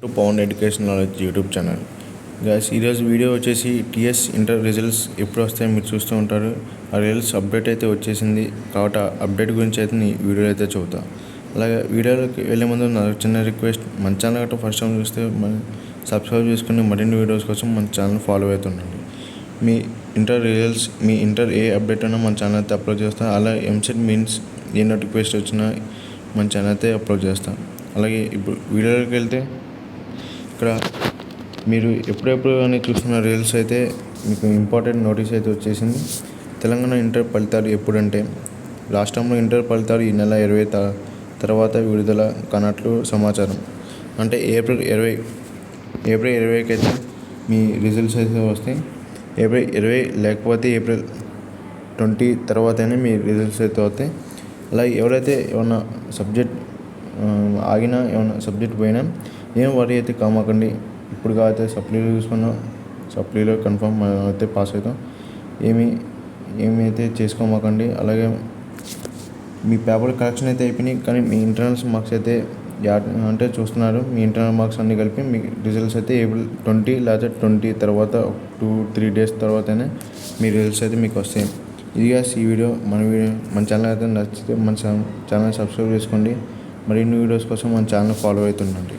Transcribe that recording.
To Pavan education knowledge YouTube channel. Guys, ఈరోజు video వచ్చేసి TS inter results ఎప్పుడు వస్తాయో మీరు చూస్తూ ఉంటారు. ఆ రిజల్ట్స్ అప్డేట్ అయితే వచ్చేసింది కాబట్టి ఆ అప్డేట్ గురించి అయితే నీ వీడియోలో అయితే చూద్దాం. అలాగే వీడియోలోకి వెళ్ళే ముందు నా చిన్న రిక్వెస్ట్, మన ఛానల్ గట్రా ఫస్ట్ టైం చూస్తే సబ్స్క్రైబ్ చేసుకుని మరిన్ని వీడియోస్ కోసం మన ఛానల్ ఫాలో అవుతుండండి. మీ ఇంటర్ రిజల్ట్స్, మీ ఇంటర్ ఏ అప్డేట్ అయినా మన ఛానల్ అయితే అప్లోడ్ చేస్తాను. అలాగే ఎంసెట్ మీన్స్ ఏ నోటిఫికేషన్ వచ్చినా మన ఛానల్ అయితే అప్లోడ్ చేస్తాను. అలాగే ఇప్పుడు వీడియోలోకి వెళ్తే ఇక్కడ మీరు ఎప్పుడెప్పుడు అని చూస్తున్న రీల్స్ అయితే మీకు ఇంపార్టెంట్ నోటీస్ అయితే వచ్చేసింది. తెలంగాణ ఇంటర్ ఫలితాలు ఎప్పుడంటే లాస్ట్ టైంలో ఇంటర్ ఫలితాలు ఈ నెల 20 తర్వాత విడుదల కానట్లు సమాచారం. అంటే ఏప్రిల్ 20కి అయితే మీ రిజల్ట్స్ అయితే వస్తాయి. ఏప్రిల్ 20 లేకపోతే ఏప్రిల్ 20 తర్వాతనే మీ రిజల్ట్స్ అయితే వస్తాయి. అలాగే ఎవరైతే ఏమన్నా సబ్జెక్ట్ ఆగినా, ఏమన్నా సబ్జెక్ట్ పోయినా ఏం వరి అయితే కామాకండి. ఇప్పుడు కాకపోతే సప్లీలో చూసుకున్నాం, సప్లీలో కన్ఫర్మ్ మనం అయితే పాస్ అవుతాం. ఏమి అయితే చేసుకోమాకండి. అలాగే మీ పేపర్ కరెక్షన్ అయితే అయిపోయినాయి, కానీ మీ ఇంటర్నల్స్ మార్క్స్ అయితే అంటే చూస్తున్నారు. మీ ఇంటర్నల్ మార్క్స్ అన్నీ కలిపి మీ రిజల్ట్స్ అయితే ఏప్రిల్ 20 లేదా 20 తర్వాత 2-3 డేస్ తర్వాతనే మీ రిజల్ట్స్ అయితే మీకు వస్తాయి. ఇదిగా ఈ వీడియో. మన ఛానల్ అయితే నచ్చితే మన ఛానల్ సబ్స్క్రైబ్ చేసుకోండి. మరిన్ని వీడియోస్ కోసం మన ఛానల్ ఫాలో అవుతుండండి.